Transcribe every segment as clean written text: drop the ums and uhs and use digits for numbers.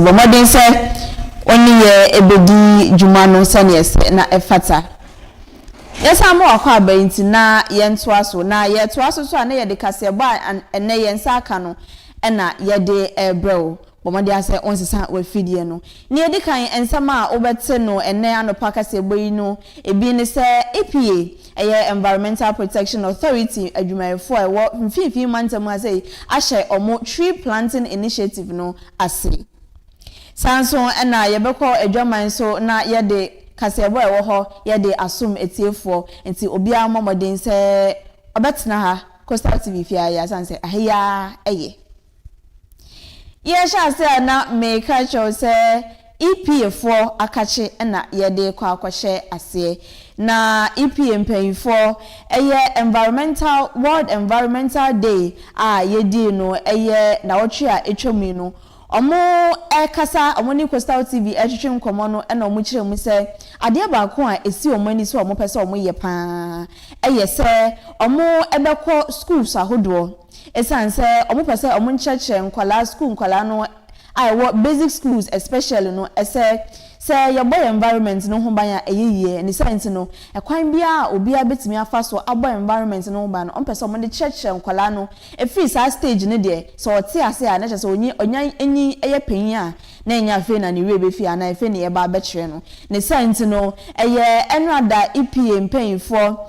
Bomodin say only ebedi juma no seniors na efata. Yes, I'm more kwaba inti na yentoa so na yetoa so na ye de kase ba ene yensa aka no na ye de ebrew. Bomodi ase onsesa we fidie no. Ni edi kan ensama obete no ene anopa kase boyi no ebi ne se EPA Environmental Protection Authority adwumayefo e wo mfifi mantam ase ahye omo tree planting initiative no ase. Sanso na yebekọ adwaman so na ye de kasebo e wo ho ye de asum etiefo nti obi amomodin se obetena ha Coastal TV fia ya sanse ahia eye. Ye sha se na make sure se EPA4 akache na ye de kwa akwahye ase na EPA mpanyifo World Environmental Day ye di no na wotwe a etwami no omo kasa omo ni Coastal TV etwetwe nkomo no na omo kire mu se ade ba ko a esi omo ani so omo pese omo ye pa se omo ebekọ schools ahodo esanse omo pese omo ncheche nkwala school nkwala no basic schools especially no say your boy environment no ho ban ya eyeye ni science no ekwan bia obi abetimi afa so abo environment no ban no ompese omo de church nkwala no free sa stage ne de so ote ase a na chese onyan enyi eye panyin a na enya fe na ne wie be fi ana efe ne ye ba bekire no ni science no enrada EPA mpanyifo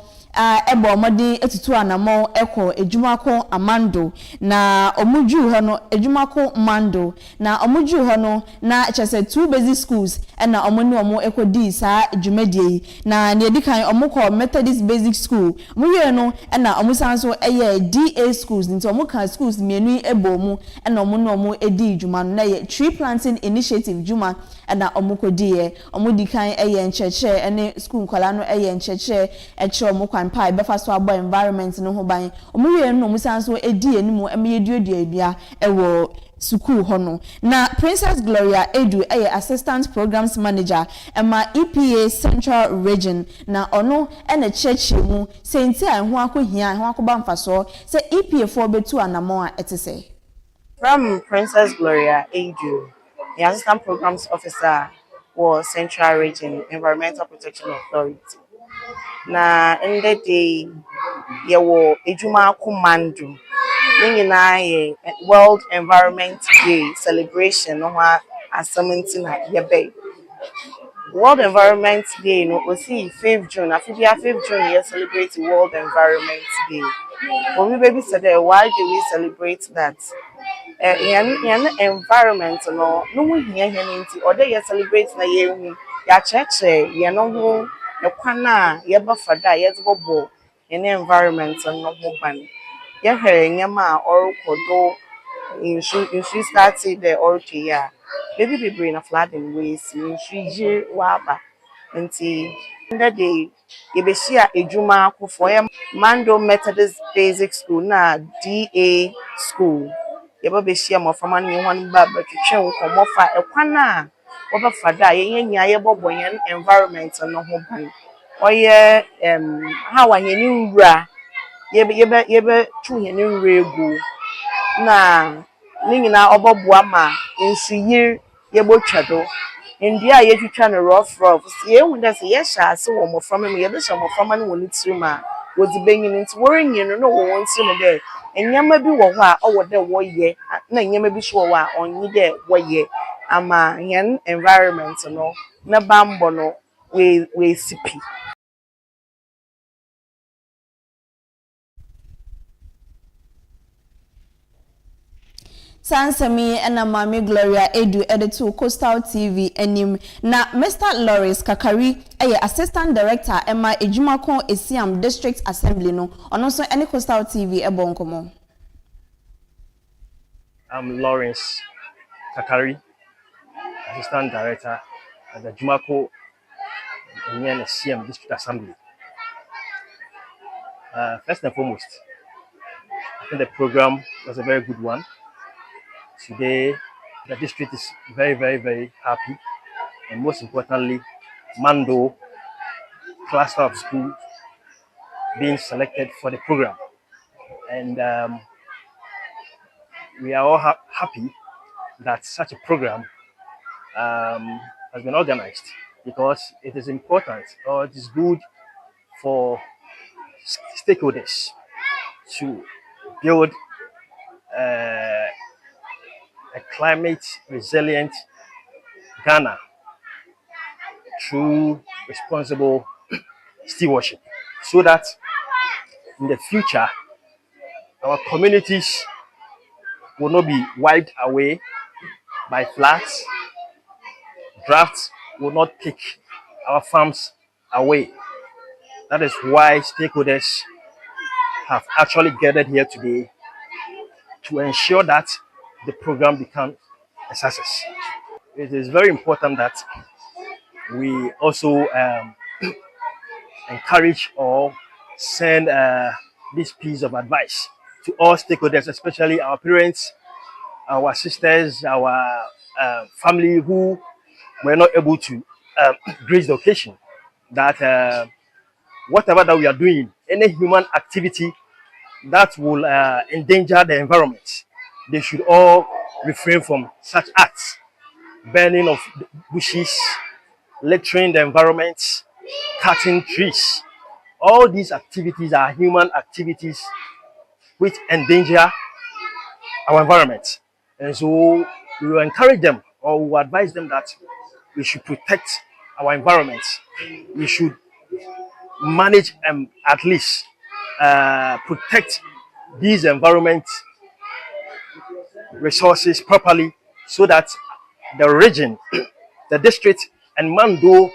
ebo omodi etutu anamo eko ejumako amando na omuju ho no ejumako mando na omuju ho no na chese two basic schools na omoni omo ekodi sa ejumedie na ne edikan omukọ Methodist Basic School muye no na omusanso DA schools nti omuka schools mienu ebo mu na omo edi juma no na ye tree planting initiative juma na omukodi omudikan ncheche ene school nkwala no ncheche eche omukwa mpa befa so abo environment no ho ban omuwe no musanso edi enimu emeyeduadua ewo school hono na Princess Gloria Edu assistant programs manager ema EPA Central Region na ono ene cheche mu senti a ho akohia ho akoba mfaso se EPA for betu anamo a etese from Princess Gloria Edu, the assistant programs officer for Central Region Environmental Protection Authority. Na in the day yewo ejuma commando na ye World Environment Day celebration no ha asamenti na yebe World Environment Day no osi 5th June afibia 5th June ye celebrate World Environment Day. When we baby said why do we celebrate that? Environment no we here nti or they celebrate na ye hu ya cheche ye no ho ekwana ye ba fada ye zbobo in environment no ho ban ye here nyama or kodo in should start the or ya baby brain of flooding ways in shije waba nti that day ye be share ejuma akofo ye Mando Methodist Basic School na DA school yeba be share mo fama ni hwan ba batwetwe nkomo fa ekwana oba fada ye nya ye bobo yen environment no ho ban oye ha wa yen nwura yebe tu yen nwura egu na ni nyina oboboa ma nsuyir yebotwa do ndia ye twitwa no rough ye hu da se ye sha ase wo mo fama me ye de sha mo fama no woni tirima wodi benyin nti worenyin no wo won ti no de enyama bi wo ho a owo de wo ye na enyama bi so wo a onyi de wo ye ama yen environment no na bambo no we sipi Sansami ena Mami Gloria Edu editor Coastal TV enim na Mr. Lawrence Kakari assistant director ema ejumako ESSIEN District Assembly no ono so any Coastal TV ebonkomo. I'm Lawrence Kakari, assistant director at the Jumako ESSIEN District Assembly. First and foremost, I think the program was a very good one. Today, the district is very, very, very happy. And most importantly, Mando cluster of schools being selected for the program. And we are all happy that such a program has been organized because it is important or it is good for stakeholders to build a climate resilient Ghana through responsible stewardship so that in the future our communities will not be wiped away by floods. Droughts will not take our farms away. That is why stakeholders have actually gathered here today to ensure that the program becomes a success. It is very important that we also encourage or send this piece of advice to all stakeholders, especially our parents, our sisters, our family who were not able to grace the occasion, that whatever that we are doing, any human activity that will endanger the environment, they should all refrain from such acts. Burning of bushes, littering the environment, cutting trees. All these activities are human activities which endanger our environment. And so we will encourage them or we will advise them that we should protect our environment. We should manage and at least protect these environment resources properly so that the region, the district, and Mando,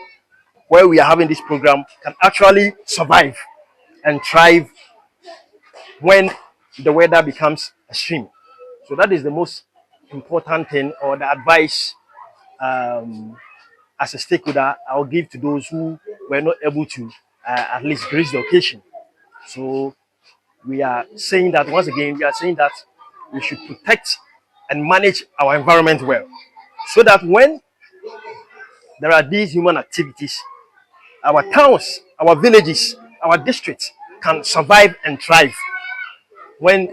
where we are having this program, can actually survive and thrive when the weather becomes extreme. So that is the most important thing or the advice as a stakeholder I'll give to those who were not able to at least grace the occasion. So we are saying that once again, we are saying that we should protect and manage our environment well so that when there are these human activities, our towns, our villages, our districts can survive and thrive when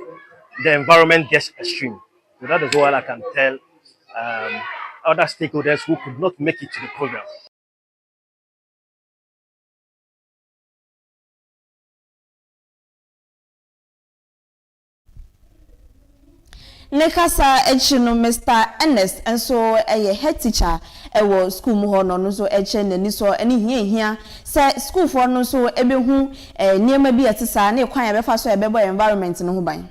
the environment gets extreme. So that is what I can tell other stakeholders who could not make it to the program. Nekasa no Mr. Ernest and so a head teacher was school mu no no so ni so any here say school for no so ebe hu niema bi atisa na kwan ya befa so ebebo environment no ho ban.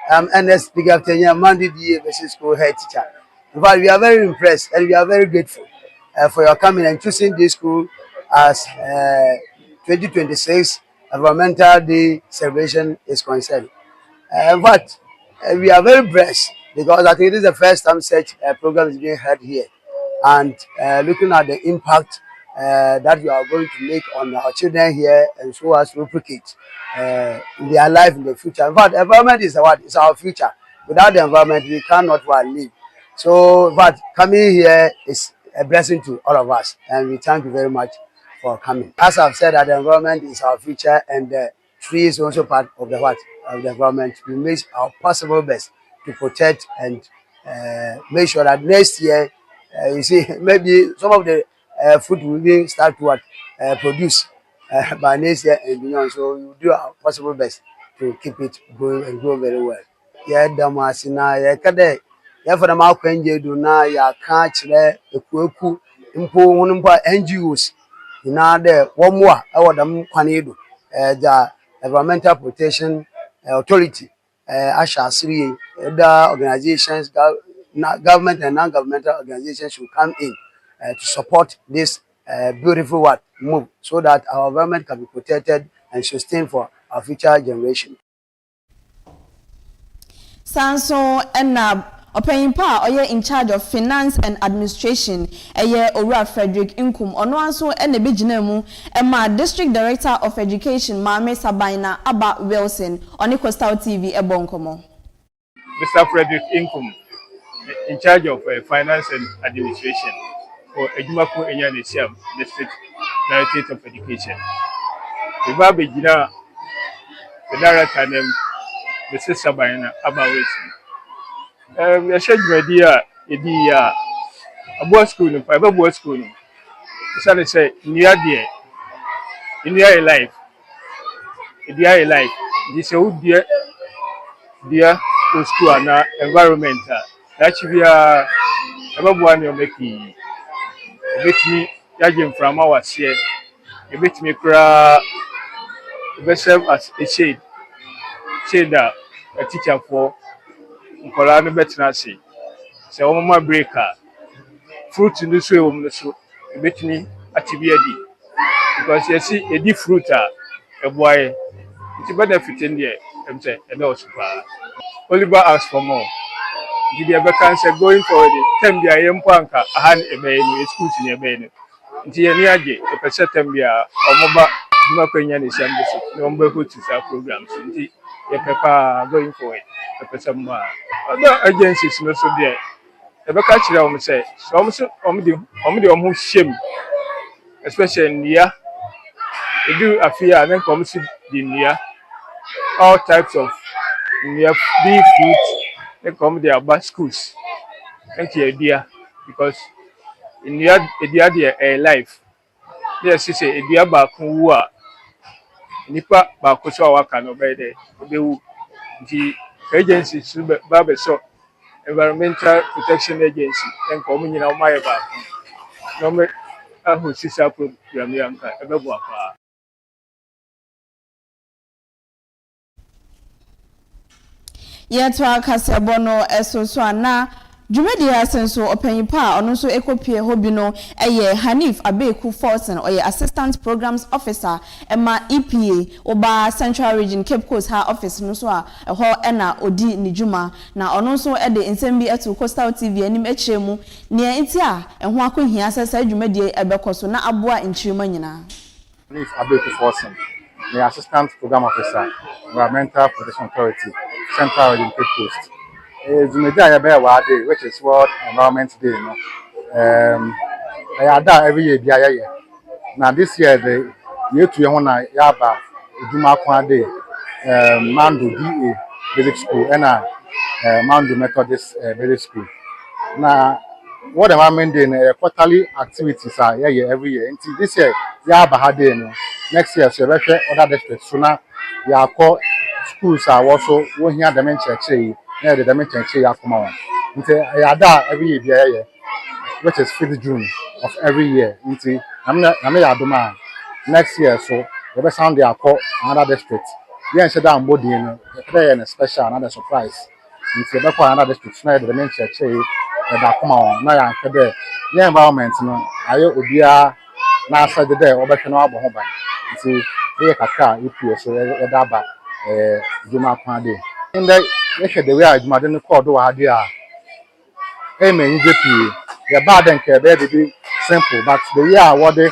Ernest Big Afternoon Monday the basic school head teacher. In fact, we are very impressed and we are very grateful for your coming and choosing this school as 2026 Environmental Day celebration is concerned. But we are very blessed because I think this is the first time such a program is being held here. And looking at the impact that we are going to make on our children here and so as to replicate in their life in the future. In fact, environment is what is our future. Without the environment, we cannot live. So, but coming here is a blessing to all of us, and we thank you very much for coming. As I've said, that the environment is our future, and the tree is also part of the what of the environment. We make our possible best to protect and make sure that next year, you see, maybe some of the food will be start to produce by next year and beyond. So we will do our possible best to keep it going and grow very well. Yeah, Damasina, yeah, Kade, yeah, for the Malquenge do na ya catch there, the Kuku, Impo, one NGOs. Now, there, one more, our dam Quanido, the Environmental Protection Authority, Asha Sri, the organizations, government and non-governmental organizations should come in to support this beautiful move so that our environment can be protected and sustained for our future generation. Sanso and Opeyimpa oye in charge of finance and administration eye Owura Frederick Inkum ono anso ene begina mu ma district director of education Mame Sabaina Aba Wilson on Coastal TV ebonkomo. Mr. Frederick Inkum, in charge of finance and administration for Ejumako Enyanesiam district director of education. The Babigina the director name Mrs. Sabaina Aba Wilson. We are sharing idea abo school no pa bo school no say say nnua de nnua e life dia e life this e wo dia to school na environment that should be ebe bo ani o meki ebetimi yaje mframa wase ebetimi kura ebe serve as a shade a teacher for nkola no betina say se wo ma breaker fruit no so e wo no so ebetimi atibi adi because you see edi fruit eboy it benefit in there em say e no super Oliver asks for more did you ever cancel going for the term dia yempo anka ahan ebe ni schools ni ebe ni nti ye ni age e pese term bia omoba duma kwanya ni siam so no mba go to sa programs nti ye pepa going for it e pese mo other agencies no so there e be ka kire o say so omo shame especially near do afia and then come see the near all types of near big fruit they come there about schools and idea because in near idea a life yes say idea back who are nipa back so waka no be there be the agency so so environmental protection agency and come nyina o my back no me ahu sisa program yanka e be bo apa. Yet wa kasebo no esoso ana dwumedi asenso opanyipa ono so ekopie hobi no eye Hanif Abeku Forson oye assistant programs officer ema EPA oba Central Region Cape Coast ha office no so a ho ena odi ni dwuma na ono so ede nsem bi eto Coastal TV anim echiremu ne enti a eho akohia sesa dwumedi ebekoso na aboa nchirema nyina. Hanif Abeku Forson the assistant program officer environmental protection authority Central Region Cape Coast. Which is World Environment Day. Every year. Now this year the year to Yona Yaba Juma Day, Mandu DA Basic School and Mandu Methodist Basic School. Now what Environment Day quarterly activities are here every year. Until this year Yaba Day. Next year so other districts. So now we call schools are also one here dimension yeah, the dimension yakuma. Every year, which is 5th June of every year. Next year, so the best sound they are called another district. Yeah, so down body in a special another surprise. Into the another district, the dimension that come on. Now, the environment, I would be now said the day over Canaba Hoban. See, they are EPS, so a daba, Juma Pandi. In the way I didn't call do idea. Amen, JP. The bad and care baby simple, but the year what they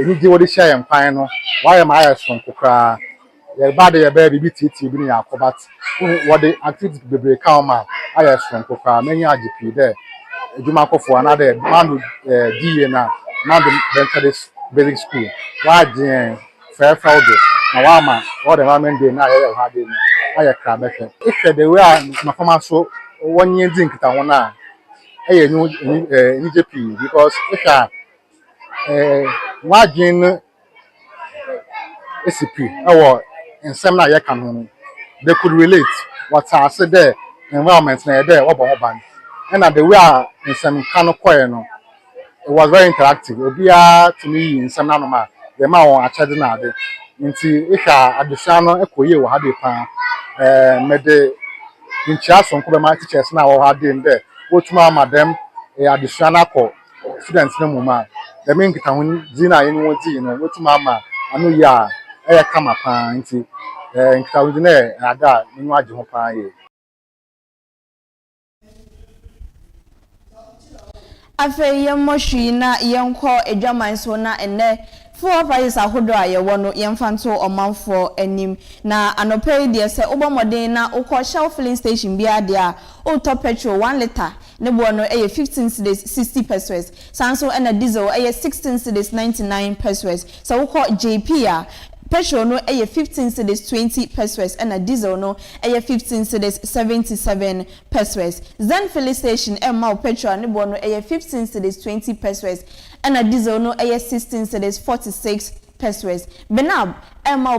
need to share and find. Why am I from Kukra? The bad baby BTT being a combat. What the activity be break out, I am from Kukra, many IGP there. Jumako for another man DNA, man Methodist Basic School. Why the fair fraud? Now, what the woman did not have in. I crab. If they were my so 1 year drink that one, I knew NJP because if margin SCP or in some can they could relate what I said there, environments there, Oban, and at the way in some kind of choir, it was very interactive. Obia to me in some animal, the man I tried now. Into if I additional equal had a made the in charge on my teachers now had in there. Go to my madam, additional call students no more. The main town Zina in what go to mama. I know ya, come upon into Kaudine, and that in what you find. Afe yemoshi na yenko edwaman so na enne four prices ahodo a ye wono yemfanto omanfo anim na anope de se obomoden na ukọ Shell filling station bia de a o top petrol 1 liter ne bo no 15 cedis 60 pesos sanso na diesel 16 cedis 99 pesos so ukọ JP a petrol no 15 cedis 20 pesos and a diesel no 15 cedis 77 pesos. Zen filling station petrol ne bo no 15 cedis 20 pesos and a diesel no 16 cedis 46 pesos. Benab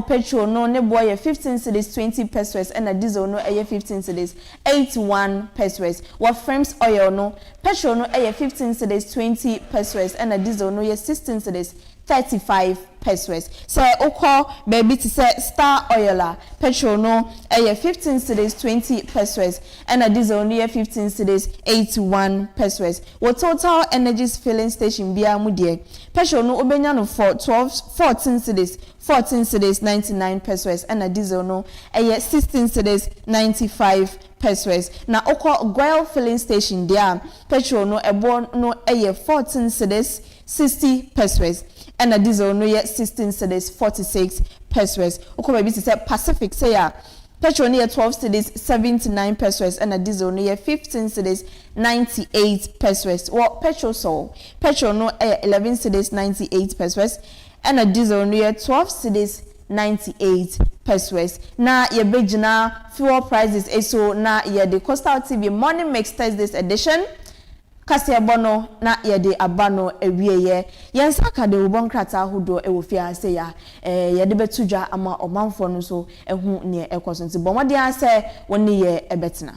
petrol no ne bo 15 cedis 20 pesos and a diesel no 15 cedis 81 pesos. What frames oil no petrol no 15 cedis 20 pesos and a diesel no 16 cedis 35 pesos. So oko baby to say Star Oil petrol no 15 cedis 20 pesos and a diesel no 15 cedis 81 pesos. What Total Energies filling station bia mudie petrol no obenya no for 14 cedis 99 pesos and a diesel no 16 cedis 95 pesos. Na oko Goil filling station dia petrol no ebo no 14 cedis 60 pesos and a diesel no 16 cedis 46 pesos. Oko baby to say Pacific say ya petrol no 12 cedis 79 pesos and a diesel no 15 cedis 98 pesos. What petrol no 11 cedis 98 pesos and a diesel no 12 cedis 98 pesos. Na ye bejina fuel prices eso na ye the Coastal TV Morning Mix Thursdays edition kasi abono na ye de abano ewieye yensa ka de ubon krata hudo e wo fia se ya ye de betudwa ama omanfo no so ehu ne ekoso nti bomode ase woni ye ebetena.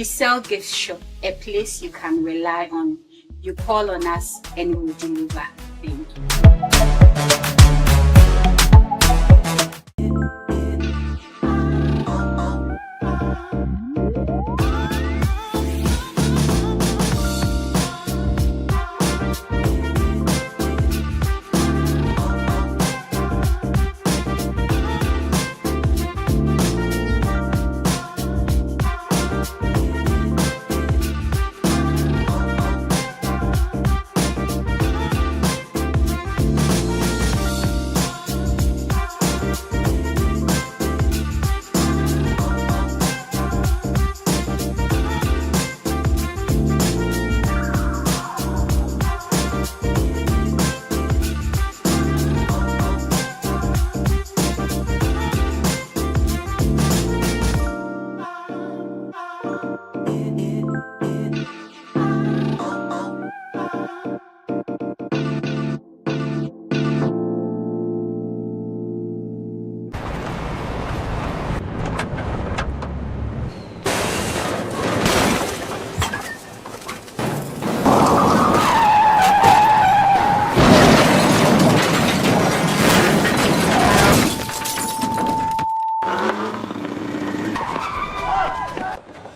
Sell gift shop, a place you can rely on. You call on us and we will deliver. Thank you.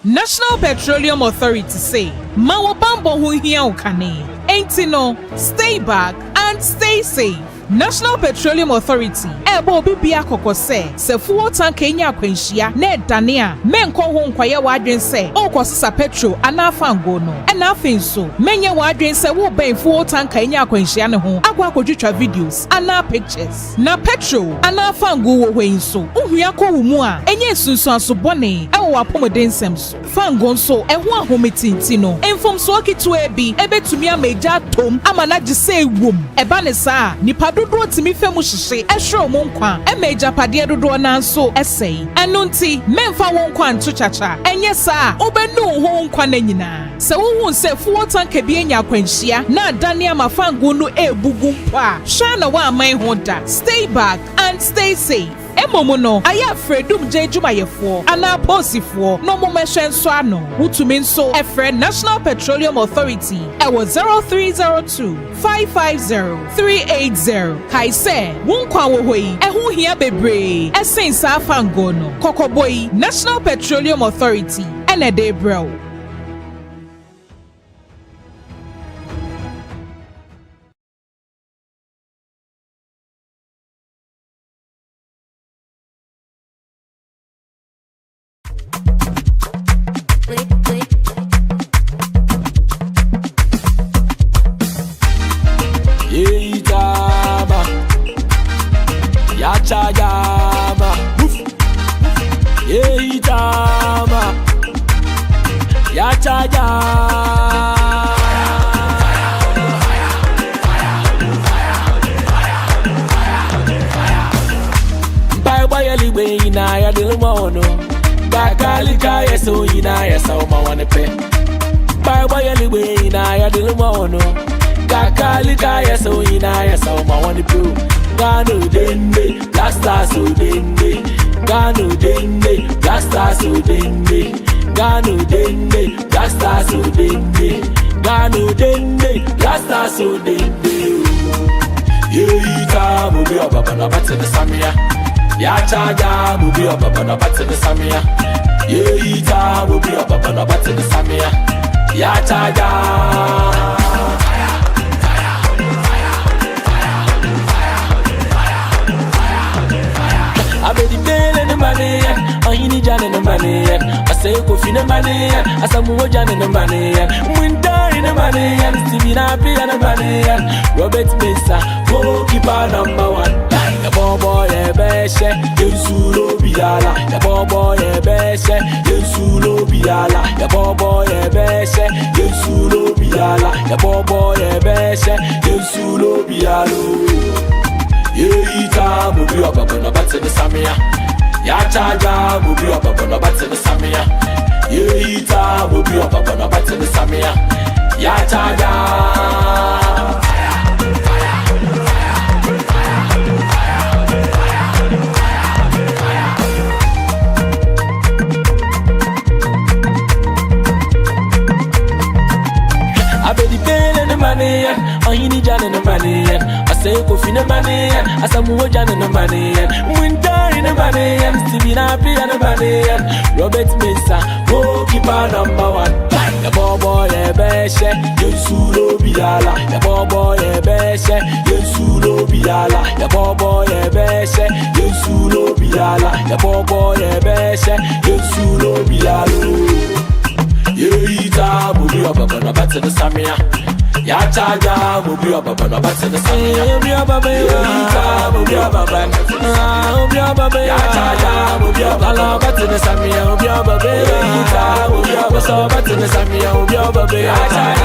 National Petroleum Authority say, Mawa bambo hu hiya ukane. Ain't no, stay back and stay safe. National Petroleum Authority ebo obi bia kokose se fuel tank enya akwanhia na edane a menko ho nkwaye wadwen se okosisa petrol ana fango no na afenso menye wadwen se wo ben fuel tank enya akwanhia ne ho agwa akodwetwa videos ana pictures na petrol ana fango wo hwenso ohua ko wo mu a enye sunsun asobone ewo apomodensem so fango nso eho ahometinti no enfomso okitu ebi ebetumi ameja tom amana gise ewom eba ne saa nipa dodo timi femu hyehye ehwe mo nkwa emeja pade dodo na nso esei eno nti memfa wo nkwa nto chacha enye saa obenu ho nkwa na nyina se wo se fuel tank bi enya akwanhia na adane amafango no ebugu mpa hwa na wa aman ho da stay back and stay safe emomo no aya fredum jejuma yefo ana posifo no momehwe nso ano wutumi nso efre National Petroleum Authority ewo 0302 550 380 kaise wonkwa wo hoi ehu hia bebre esensa afango no kokoboi National Petroleum Authority ene de bro. Yachaja mubi oba na batse samia yeita mubi oba na batse samia yachaja abedi bele ne mane ayini jane ne mane asay ko fine mane asamu jane ne mane mwindari ne mane stimina pia ne mane Robert Mensah goalkeeper number 1 ya bobo ebeshe yensulo biala ya bobo ebeshe yensulo biala ya bobo ebeshe yensulo biala ya bobo ebeshe yensulo bialo yeita mubi oba na batse samia ya chaja mubi oba na batse samia yeita mubi oba na batse samia ya chaja ayini jane ne mane asay ko fine mane asamu jane ne mane mwindari ne mane stimina pia ne mane Robert Mensah goalkeeper number 1 ya bobo ebeshe yensulo biala ya bobo ebeshe yensulo biala ya bobo ebeshe yensulo biala ya bobo ebeshe yensulo bialo yeita mubi oba na batse samia yachaja mubi oba na batse samia mubi oba mubi oba yachaja mubi oba na batse samia mubi oba mubi oba so batse samia mubi oba yachaja